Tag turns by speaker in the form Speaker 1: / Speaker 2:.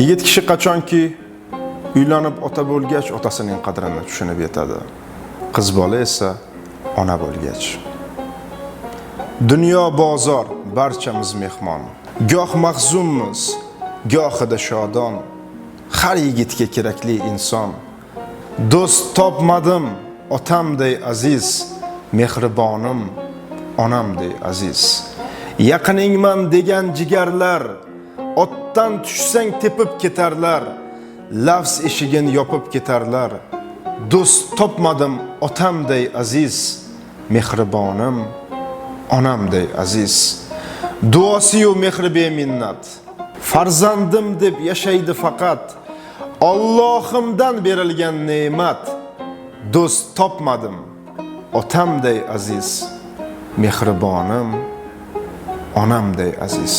Speaker 1: Yigit kishi qachonki uylanib ota bo'lgach, otasining qadrini tushunib yetadi. Qiz bola esa ona bo'lgach. Dunyo bozor, barchamiz mehmon. Goh mahzunmiz, gohida shodon. Har yigitga kerakli inson. Do'st topmadim, otamday aziz, mehribonim, onamday aziz. Yaqiningman degan jigarlar, otdan tushsang tepib ketarlar, lafz eshigin yopib ketarlar. Do'st topmadim, otamday aziz, mehribonim, onamday aziz. Duosi-yu mehri beminnat, farzandim deb yashaydi faqat. Allohimdan berilgan ne'mat. Do'st topmadim, otamday aziz, mehribonim, onamday aziz.